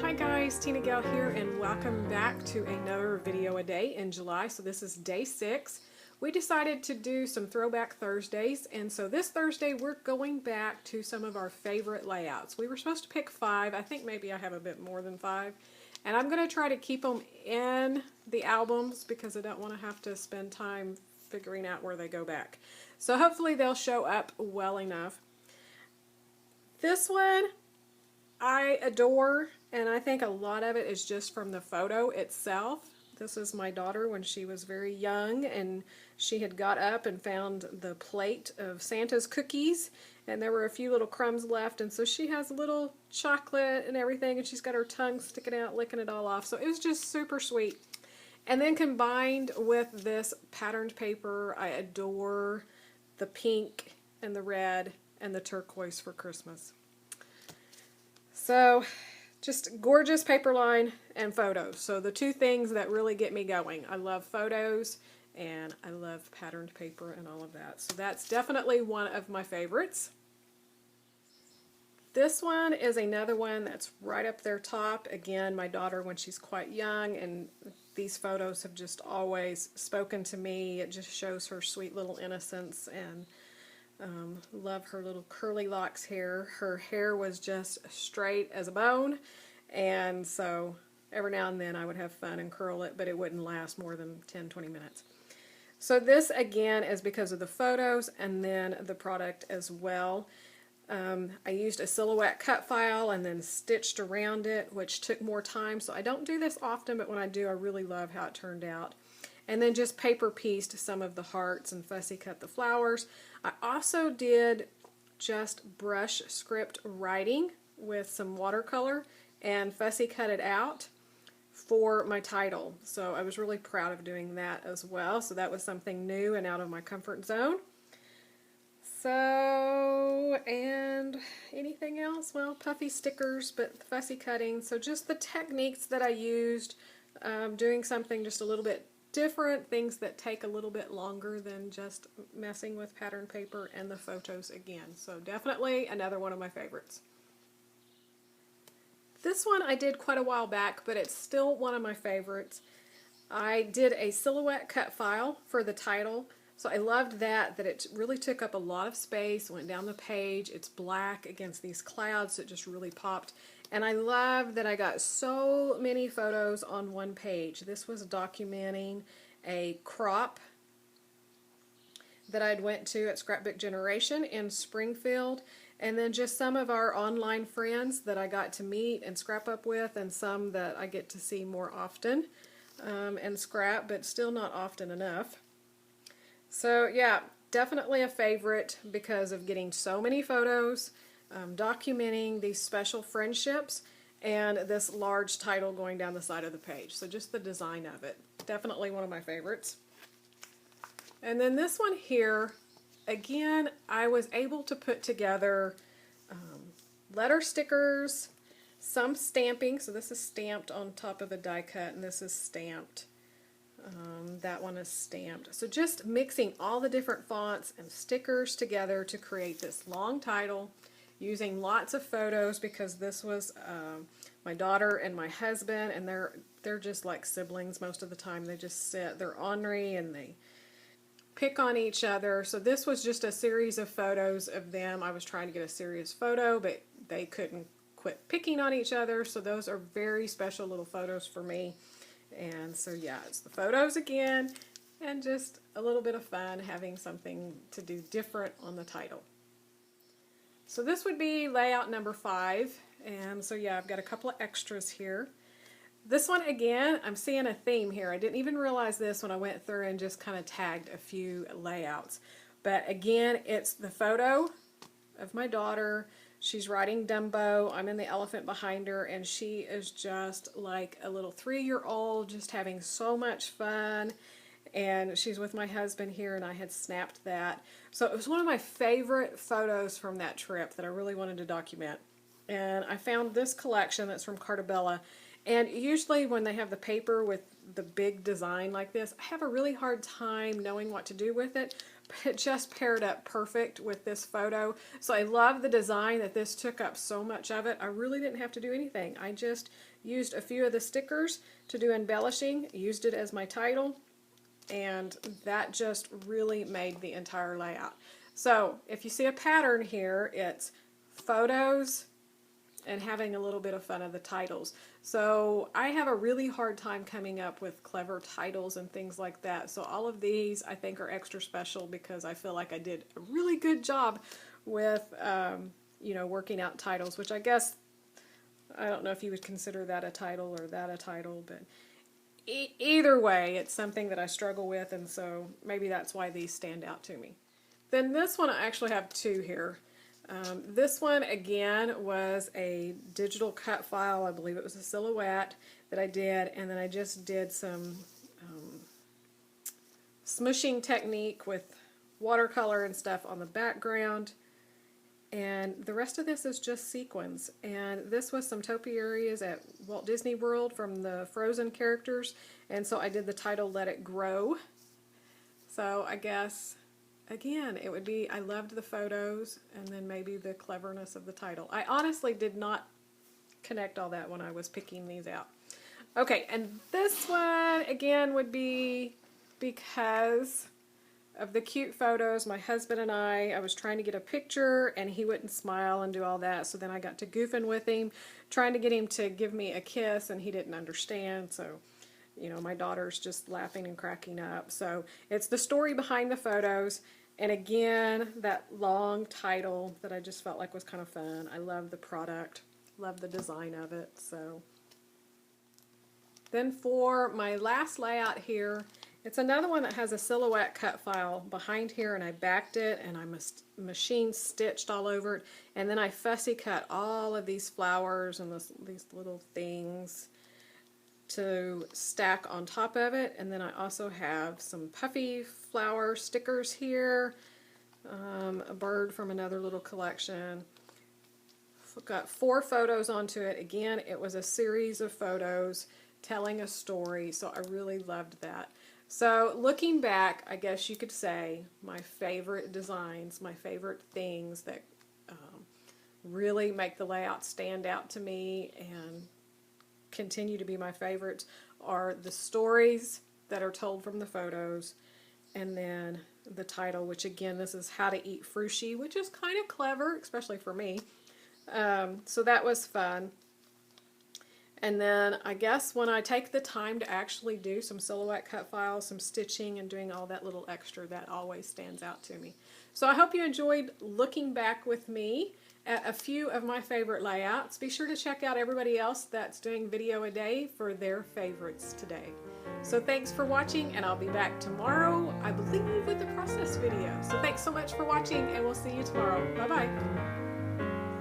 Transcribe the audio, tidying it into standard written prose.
Hi guys, TinaGale here, and welcome back to another video a day in July. So this is day 6. We decided to do some Throwback Thursdays, and so this Thursday we're going back to some of our favorite layouts. We were supposed to pick 5. I think maybe I have a bit more than 5. And I'm going to try to keep them in the albums because I don't want to have to spend time figuring out where they go back. So hopefully they'll show up well enough. This one I adore, and I think a lot of it is just from the photo itself. This is my daughter when she was very young, and she had got up and found the plate of Santa's cookies, and there were a few little crumbs left, and so she has a little chocolate and everything, and she's got her tongue sticking out, licking it all off. So it was just super sweet. And then combined with this patterned paper, I adore the pink and the red and the turquoise for Christmas. So, just gorgeous paper line and photos. So the two things that really get me going. I love photos and I love patterned paper and all of that. So that's definitely one of my favorites. This one is another one that's right up there top. Again, my daughter when she's quite young, and these photos have just always spoken to me. It just shows her sweet little innocence, and love her little curly locks hair. Her hair was just straight as a bone, and so every now and then I would have fun and curl it, but it wouldn't last more than 10-20 minutes. So this again is because of the photos and then the product as well. I used a silhouette cut file and then stitched around it, which took more time, so I don't do this often, but when I do I really love how it turned out. And then just paper pieced some of the hearts and fussy cut the flowers. I also did just brush script writing with some watercolor and fussy cut it out for my title. So I was really proud of doing that as well. So that was something new and out of my comfort zone. So, and anything else? Well, puffy stickers, but fussy cutting. So just the techniques that I used, doing something just a little bit different, things that take a little bit longer than just messing with pattern paper, and the photos again. So definitely another one of my favorites. This one I did quite a while back, but it's still one of my favorites. I did a silhouette cut file for the title. So I loved that it really took up a lot of space, went down the page. It's black against these clouds, so it just really popped. And I love that I got so many photos on one page. This was documenting a crop that I'd went to at Scrapbook Generation in Springfield, and then just some of our online friends that I got to meet and scrap up with, and some that I get to see more often and scrap, but still not often enough. So yeah, definitely a favorite because of getting so many photos, documenting these special friendships, and this large title going down the side of the page. So just the design of it. Definitely one of my favorites. And then this one here, again, I was able to put together letter stickers, some stamping. So this is stamped on top of a die cut, and this is stamped. That one is stamped. So just mixing all the different fonts and stickers together to create this long title, using lots of photos because this was my daughter and my husband, and they're just like siblings most of the time. They just sit, they're ornery and they pick on each other. So this was just a series of photos of them. I was trying to get a serious photo, but they couldn't quit picking on each other. So those are very special little photos for me. And so yeah, it's the photos again, and just a little bit of fun having something to do different on the title. So this would be layout number 5, and so yeah, I've got a couple of extras here. This one again, I'm seeing a theme here. I didn't even realize this when I went through and just kind of tagged a few layouts. But again, it's the photo of my daughter. She's riding Dumbo. I'm in the elephant behind her, and she is just like a little 3-year-old, just having so much fun. And she's with my husband here, and I had snapped that. So it was one of my favorite photos from that trip that I really wanted to document. And I found this collection that's from Cartabella. And usually when they have the paper with the big design like this, I have a really hard time knowing what to do with it. it just paired up perfect with this photo. So I love the design that this took up so much of it. I really didn't have to do anything. I just used a few of the stickers to do embellishing, used it as my title, and that just really made the entire layout. So if you see a pattern here, it's photos and having a little bit of fun of the titles. So I have a really hard time coming up with clever titles and things like that. So all of these I think are extra special because I feel like I did a really good job with you know, working out titles, which I guess, I don't know if you would consider that a title or that a title, but either way, it's something that I struggle with, and so maybe that's why these stand out to me. Then this one, I actually have two here. This one, again, was a digital cut file. I believe it was a silhouette that I did, and then I just did some smushing technique with watercolor and stuff on the background. And the rest of this is just sequins. And this was some topiaries at Walt Disney World from the Frozen characters. And so I did the title, Let It Grow. So I guess, again, it would be, I loved the photos and then maybe the cleverness of the title. I honestly did not connect all that when I was picking these out. Okay, and this one, again, would be because of the cute photos. My husband and I was trying to get a picture and he wouldn't smile and do all that, so then I got to goofing with him, trying to get him to give me a kiss, and he didn't understand, so you know, my daughter's just laughing and cracking up. So it's the story behind the photos, and again, that long title that I just felt like was kind of fun. I love the product, love the design of it. So then for my last layout here, it's another one that has a silhouette cut file behind here, and I backed it and I machine stitched all over it, and then I fussy cut all of these flowers and these little things to stack on top of it. And then I also have some puffy flower stickers here, a bird from another little collection. Got 4 photos onto it. Again, it was a series of photos telling a story, so I really loved that. So looking back, I guess you could say my favorite designs, my favorite things that really make the layout stand out to me and continue to be my favorites are the stories that are told from the photos, and then the title, which again, this is How to Eat Frushi, which is kind of clever, especially for me. So that was fun. And then I guess when I take the time to actually do some silhouette cut files, some stitching, and doing all that little extra, that always stands out to me. So I hope you enjoyed looking back with me at a few of my favorite layouts. Be sure to check out everybody else that's doing video a day for their favorites today. So thanks for watching, and I'll be back tomorrow, I believe, with the process video. So thanks so much for watching, and we'll see you tomorrow. Bye-bye.